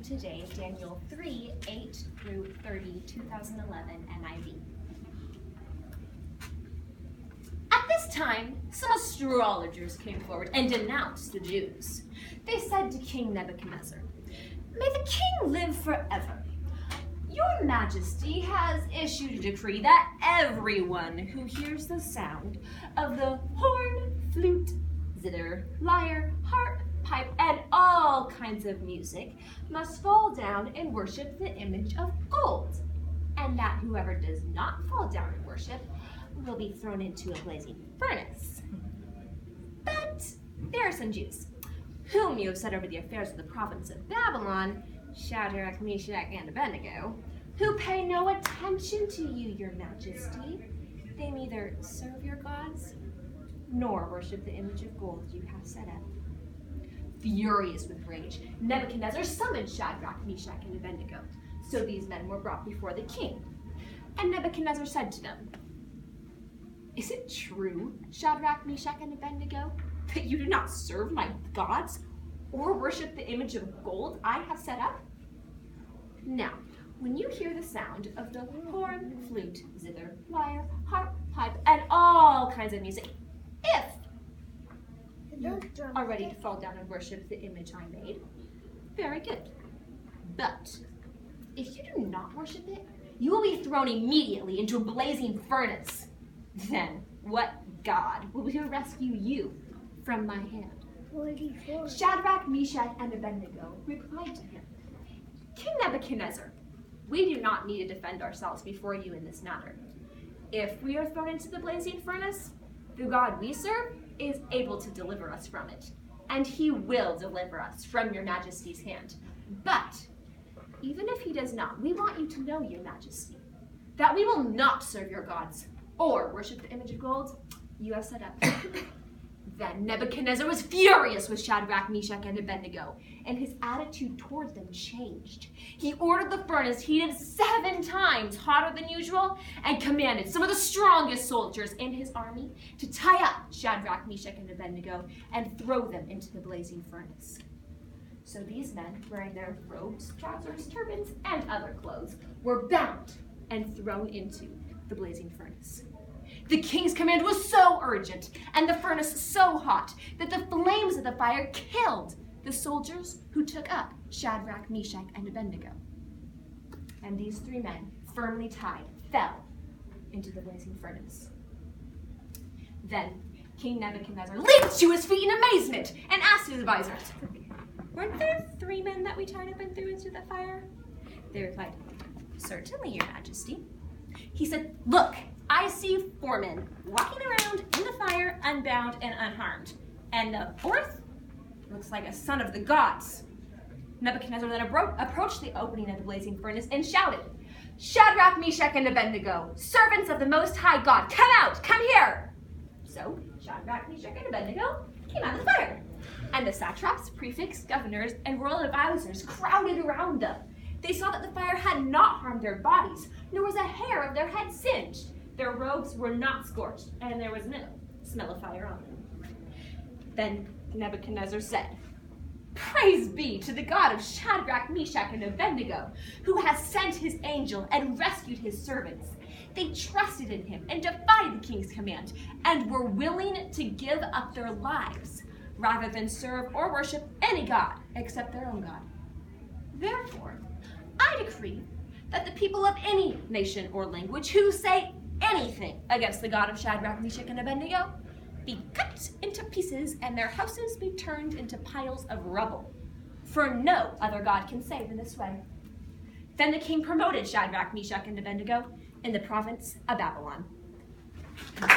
today Daniel 3, 8 through 30, 2011 NIV. At this time, some astrologers came forward and denounced the Jews. They said to King Nebuchadnezzar, "May the king live forever. Your Majesty has issued a decree that everyone who hears the sound of the horn, flute, zither, lyre, harp, pipe, and all kinds of music must fall down and worship the image of gold, and that whoever does not fall down and worship will be thrown into a blazing furnace. But there are some Jews, whom you have set over the affairs of the province of Babylon, Shadrach, Meshach, and Abednego, who pay no attention to you, your Majesty. They neither serve your gods nor worship the image of gold you have set up." Furious with rage, Nebuchadnezzar summoned Shadrach, Meshach, and Abednego. So these men were brought before the king. And Nebuchadnezzar said to them, "Is it true, Shadrach, Meshach, and Abednego, that you do not serve my gods or worship the image of gold I have set up? Now, when you hear the sound of the horn, flute, zither, lyre, harp, pipe, and all kinds of music, if you are ready to fall down and worship the image I made, very good. But if you do not worship it, you will be thrown immediately into a blazing furnace. Then what God will rescue you from my hand?" 44. Shadrach, Meshach, and Abednego replied to him, "King Nebuchadnezzar, we do not need to defend ourselves before you in this matter. If we are thrown into the blazing furnace, the God we serve is able to deliver us from it, and he will deliver us from your Majesty's hand. But even if he does not, we want you to know, your Majesty, that we will not serve your gods or worship the image of gold you have set up." Then Nebuchadnezzar was furious with Shadrach, Meshach, and Abednego, and his attitude toward them changed. He ordered the furnace heated 7 times hotter than usual and commanded some of the strongest soldiers in his army to tie up Shadrach, Meshach, and Abednego and throw them into the blazing furnace. So these men, wearing their robes, trousers, turbans, and other clothes, were bound and thrown into the blazing furnace. The king's command was so urgent and the furnace so hot that the flames of the fire killed the soldiers who took up Shadrach, Meshach, and Abednego. And these 3 men, firmly tied, fell into the blazing furnace. Then King Nebuchadnezzar leaped to his feet in amazement and asked his advisors, "Weren't there 3 men that we tied up and threw into the fire?" They replied, "Certainly, your Majesty." He said, "Look, I see 4 men walking around in the fire, unbound and unharmed. And the 4th looks like a son of the gods." Nebuchadnezzar then approached the opening of the blazing furnace and shouted, "Shadrach, Meshach, and Abednego, servants of the Most High God, come out, come here!" So Shadrach, Meshach, and Abednego came out of the fire. And the satraps, prefects, governors, and royal advisors crowded around them. They saw that the fire had not harmed their bodies, nor was a hair of their head singed. Their robes were not scorched, and there was no smell of fire on them. Then Nebuchadnezzar said, "Praise be to the God of Shadrach, Meshach, and Abednego, who has sent his angel and rescued his servants. They trusted in him and defied the king's command, and were willing to give up their lives rather than serve or worship any god except their own God. Therefore, I decree that the people of any nation or language who say anything against the God of Shadrach, Meshach, and Abednego be cut into pieces and their houses be turned into piles of rubble. For no other God can save in this way." Then the king promoted Shadrach, Meshach, and Abednego in the province of Babylon.